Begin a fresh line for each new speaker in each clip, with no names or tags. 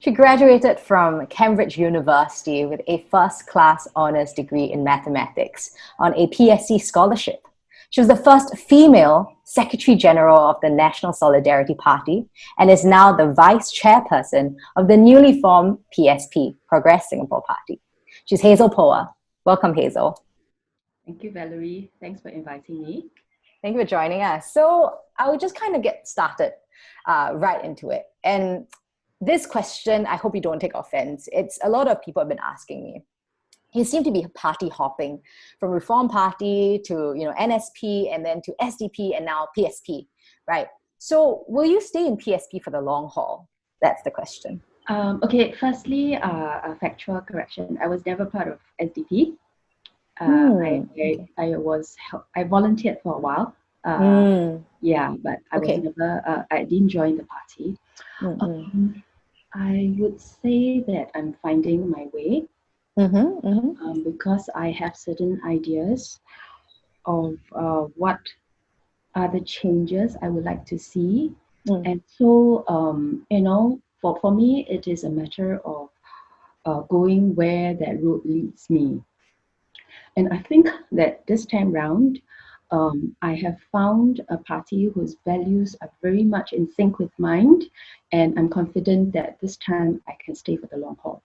She graduated from Cambridge University with a first-class honours degree in mathematics on a PSC scholarship. She was the first female Secretary General of the National Solidarity Party and is now the Vice Chairperson of the newly formed PSP, Progress Singapore Party. She's Hazel Poa. Welcome, Hazel.
Thank you, Valerie. Thanks for inviting me.
Thank you for joining us. So I'll just kind of get started right into it. And this question, I hope you don't take offense. It's a lot of people have been asking me. You seem to be party hopping from Reform Party to NSP and then to SDP and now PSP, right? So will you stay in PSP for the long haul? That's the question.
Okay, firstly, a factual correction. I was never part of SDP. I volunteered for a while. Yeah, but I was never. I didn't join the party. I would say that I'm finding my way because I have certain ideas of what are the changes I would like to see, and so for me, it is a matter of going where that road leads me. And I think that this time round, I have found a party whose values are very much in sync with mine, and I'm confident that this time I can stay for the long haul.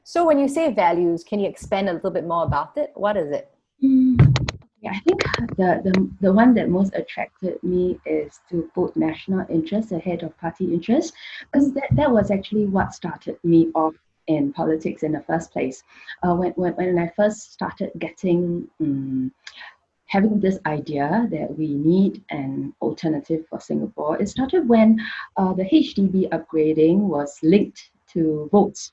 So when you say values, can you expand a little bit more about it? What is it?
Yeah, I think the one that most attracted me is to put national interest ahead of party interest, because that was actually what started me off in politics in the first place. When I first started having this idea that we need an alternative for Singapore, it started when the HDB upgrading was linked to votes.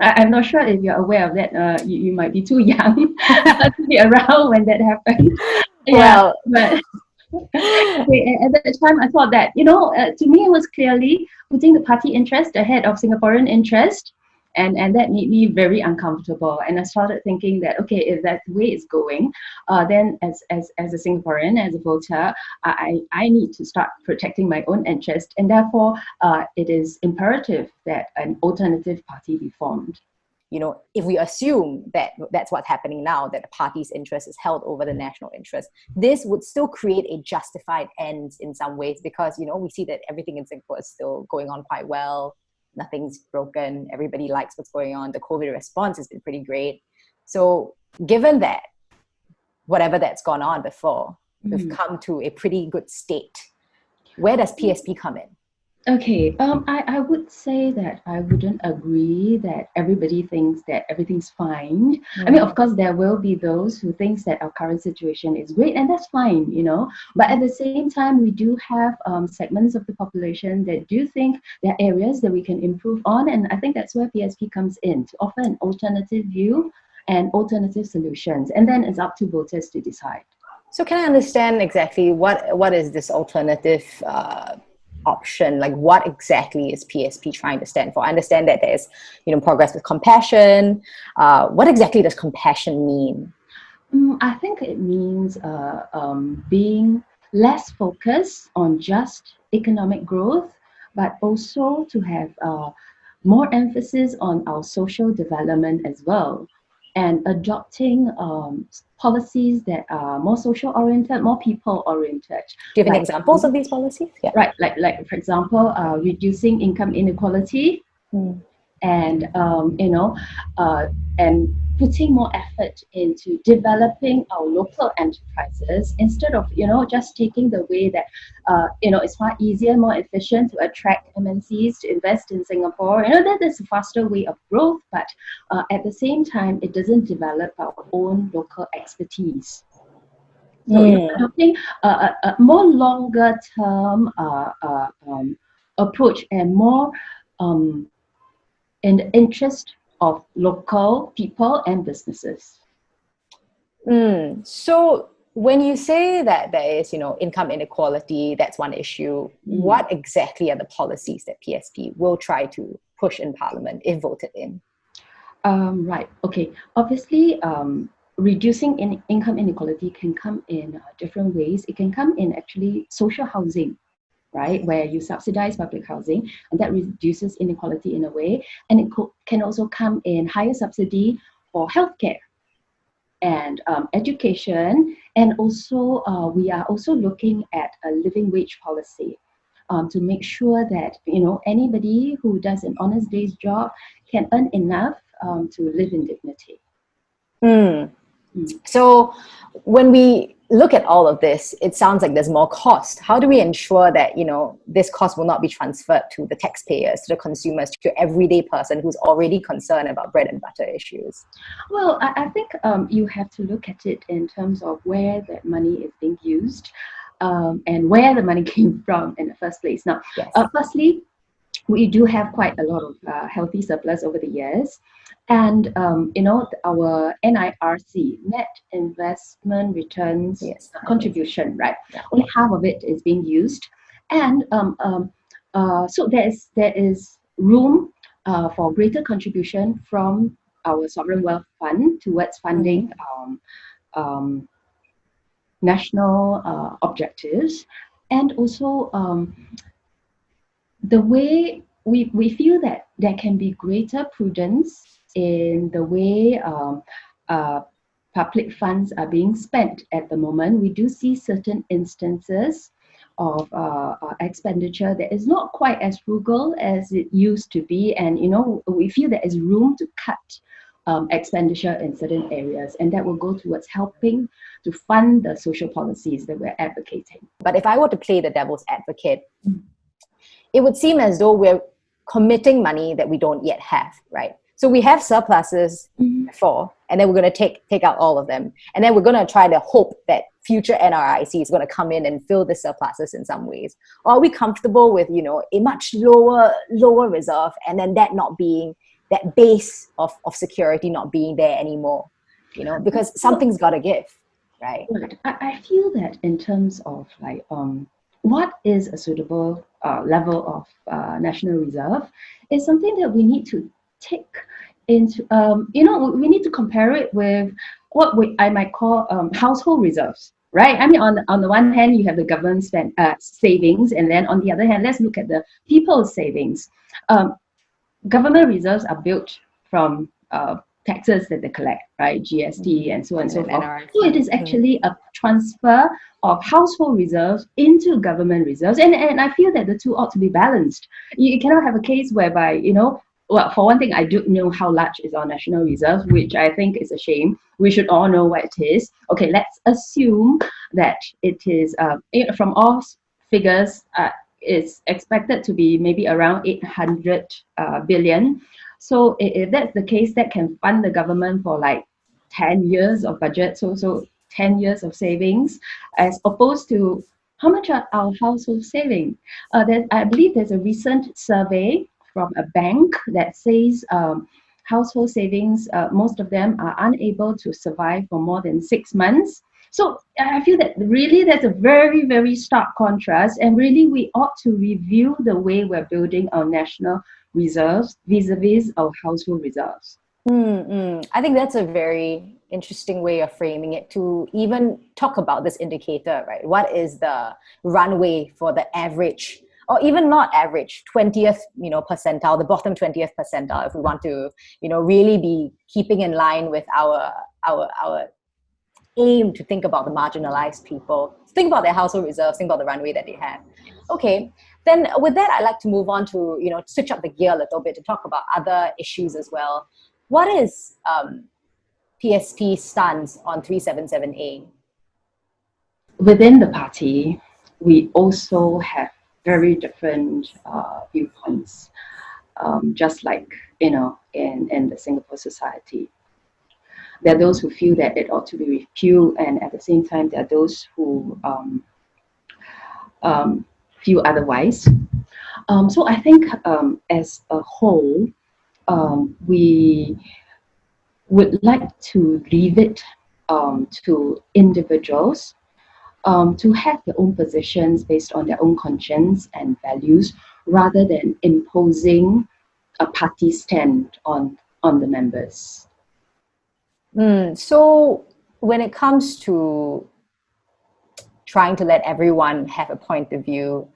I'm not sure if you're aware of that. You might be too young to be around when that happened.
Well,
but at that time, I thought that, to me, it was clearly putting the party interest ahead of Singaporean interest. And that made me very uncomfortable. And I started thinking that, okay, if that's the way it's going, then as a Singaporean, as a voter, I need to start protecting my own interest. And therefore, it is imperative that an alternative party be formed.
If we assume that that's what's happening now, that the party's interest is held over the national interest, this would still create a justified end in some ways because, we see that everything in Singapore is still going on quite well. Nothing's broken. Everybody likes what's going on. The COVID response has been pretty great. So given that, whatever that's gone on before, we've come to a pretty good state. Where does PSP come in?
Okay, I would say that I wouldn't agree that everybody thinks that everything's fine. I mean, of course, there will be those who thinks that our current situation is great, and that's fine, But at the same time, we do have segments of the population that do think there are areas that we can improve on, and I think that's where PSP comes in, to offer an alternative view and alternative solutions, and then it's up to voters to decide.
So can I understand exactly what is this alternative option? Like, what exactly is PSP trying to stand for? I understand that there's, progress with compassion. What exactly does compassion mean?
I think it means being less focused on just economic growth, but also to have more emphasis on our social development as well, and adopting policies that are more social oriented, more people oriented.
Do you have any examples of these policies?
Yeah. Right, like for example, reducing income inequality, and and putting more effort into developing our local enterprises instead of just taking the way that it's far easier, more efficient to attract MNCs to invest in Singapore. That is a faster way of growth, but at the same time, it doesn't develop our own local expertise. So adopting a more longer term approach and more in the interest of local people and businesses.
So when you say that there is, income inequality, that's one issue, what exactly are the policies that PSP will try to push in Parliament if voted in?
Right. Okay. Obviously, reducing income inequality can come in different ways. It can come in actually social housing. right, where you subsidize public housing, and that reduces inequality in a way. And it can also come in higher subsidy for healthcare and education. And also, we are also looking at a living wage policy to make sure that, you know, anybody who does an honest day's job can earn enough to live in dignity.
So when we look at all of this, it sounds like there's more cost. How do we ensure that, you know, this cost will not be transferred to the taxpayers, to the consumers, to your everyday person who's already concerned about bread and butter issues?
Well, I think you have to look at it in terms of where that money is being used and where the money came from in the first place. Now,
Yes.
Firstly, we do have quite a lot of healthy surplus over the years. And, you know, our NIRC, net investment returns contribution, right? Yeah. Only half of it is being used. And so there is room for greater contribution from our sovereign wealth fund towards funding national objectives. And also the way we feel that there can be greater prudence in the way public funds are being spent at the moment. We do see certain instances of expenditure that is not quite as frugal as it used to be, and, you know, we feel there is room to cut expenditure in certain areas, and that will go towards helping to fund the social policies that we're advocating.
But if I were to play the devil's advocate, it would seem as though we're committing money that we don't yet have, right? So we have surpluses before, and then we're going to take out all of them. And then we're going to try to hope that future NRIC is going to come in and fill the surpluses in some ways. Or are we comfortable with, you know, a much lower reserve, and then that not being, that base of security not being there anymore, you know, because something's got to give, right?
I feel that in terms of like, what is a suitable level of national reserve is something that we need to take into, you know, we need to compare it with what I might call household reserves, right? I mean, on the one hand, you have the government savings, and then on the other hand, let's look at the people's savings. Government reserves are built from taxes that they collect, right? GST and so on and so forth. So it is actually a transfer of household reserves into government reserves. And I feel that the two ought to be balanced. You cannot have a case whereby, you know, well, for one thing, I don't know how large is our national reserve, which I think is a shame. We should all know what it is. Okay, let's assume that it is, from all figures, is expected to be maybe around 800 billion. So if that's the case, that can fund the government for like 10 years of budget, so 10 years of savings, as opposed to how much are our household saving? I believe there's a recent survey from a bank that says household savings, most of them are unable to survive for more than 6 months. So I feel that really there's a very, very stark contrast, and really we ought to review the way we're building our national reserves vis-a-vis our household reserves.
I think that's a very interesting way of framing it, to even talk about this indicator, right? What is the runway for the average, or even not average, 20th, you know, percentile, the bottom 20th percentile, if we want to, you know, really be keeping in line with our aim to think about the marginalized people, think about their household reserves, think about the runway that they have. Okay, then with that, I'd like to move on to, you know, switch up the gear a little bit to talk about other issues as well. What is PSP's stance on 377A?
Within the party, we also have very different viewpoints, just like, you know, in the Singapore society. There are those who feel that it ought to be repealed, and at the same time, there are those who feel otherwise. So I think as a whole, we would like to leave it to individuals to have their own positions based on their own conscience and values, rather than imposing a party stand on the members.
So when it comes to trying to let everyone have a point of view,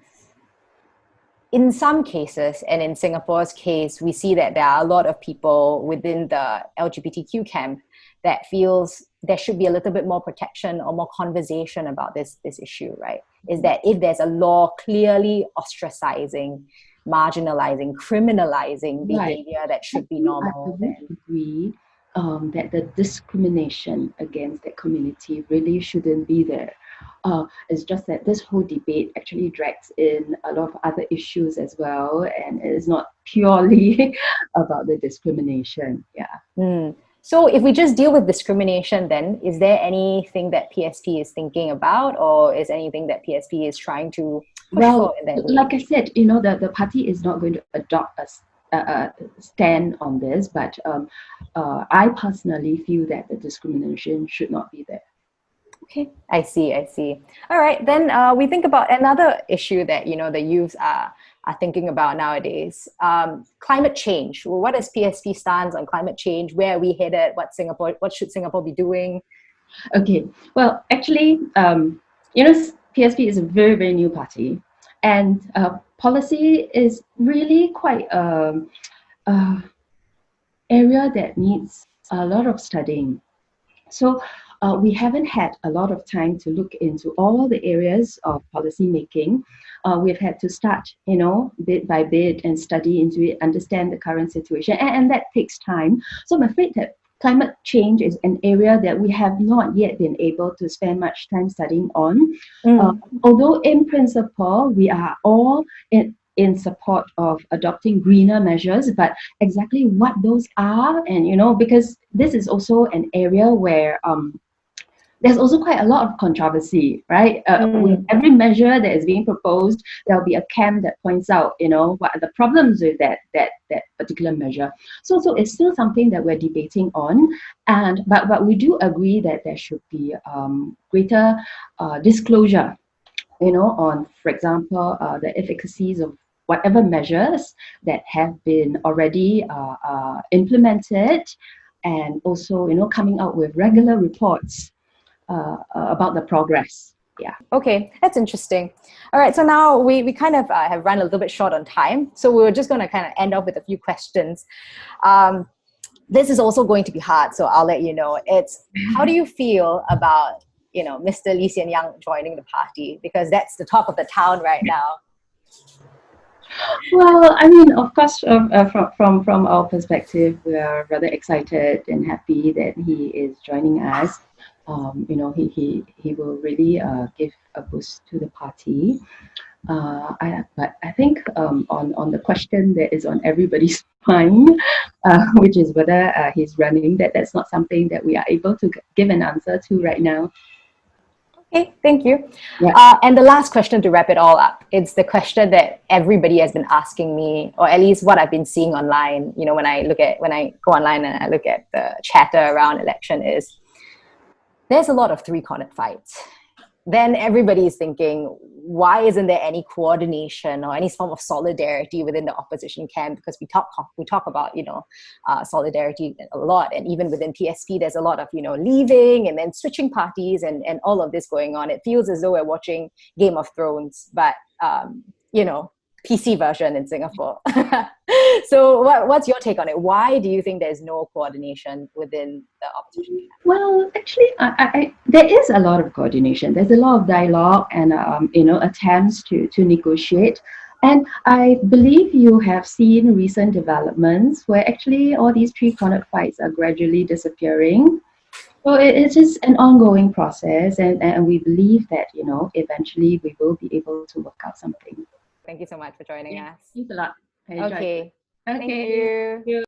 in some cases, and in Singapore's case, we see that there are a lot of people within the LGBTQ camp that feels there should be a little bit more protection or more conversation about this issue, right? Is that if there's a law clearly ostracizing, marginalizing, criminalizing behavior that should be normal,
I would agree that the discrimination against that community really shouldn't be there. It's just that this whole debate actually drags in a lot of other issues as well, and it is not purely about the discrimination. Yeah.
So if we just deal with discrimination, then is there anything that PSP is thinking about, or is anything that PSP is trying to push for in that way?
Like I said, the party is not going to adopt a stand on this, but I personally feel that the discrimination should not be there.
Okay, I see. All right, then we think about another issue that the youths are thinking about nowadays. Climate change. Well, what is PSP stance on climate change? Where are we headed? What should Singapore be doing?
Okay, well, actually, PSP is a very, very new party, and policy is really quite area that needs a lot of studying. So we haven't had a lot of time to look into all the areas of policy making. We've had to start, bit by bit and study into it, understand the current situation, and that takes time. So I'm afraid that climate change is an area that we have not yet been able to spend much time studying on. Although in principle, we are all in support of adopting greener measures, but exactly what those are, and because this is also an area where there's also quite a lot of controversy, right? With every measure that is being proposed, there'll be a camp that points out, what are the problems with that particular measure. So it's still something that we're debating on, but we do agree that there should be greater disclosure, on, for example, the efficacies of whatever measures that have been already implemented, and also, coming out with regular reports about the progress. Yeah.
Okay, that's interesting. All right, so now we kind of have run a little bit short on time, so we're just going to kind of end off with a few questions. This is also going to be hard, so I'll let you know. It's, how do you feel about Mr. Lee Hsien Yang joining the party, because that's the talk of the town right now?
Well, I mean, of course, from our perspective, we are rather excited and happy that he is joining us. He will really give a boost to the party. But I think on the question that is on everybody's mind, which is whether he's running, that's not something that we are able to give an answer to right now.
Okay, thank you.
Yeah.
And the last question to wrap it all up, it's the question that everybody has been asking me, or at least what I've been seeing online, when I go online and I look at the chatter around election, is there's a lot of three-cornered fights. Then everybody is thinking, why isn't there any coordination or any form of solidarity within the opposition camp? Because we talk about solidarity a lot, and even within PSP, there's a lot of leaving and then switching parties and all of this going on. It feels as though we're watching Game of Thrones, but PC version in Singapore. So what's your take on it? Why do you think there's no coordination within the opposition camp?
Well, actually, there is a lot of coordination. There's a lot of dialogue and attempts to negotiate. And I believe you have seen recent developments where actually all these three-cornered fights are gradually disappearing. So it is an ongoing process, and we believe that eventually we will be able to work out something.
Thank you so much for joining us.
Thanks a lot.
Okay. Thank you.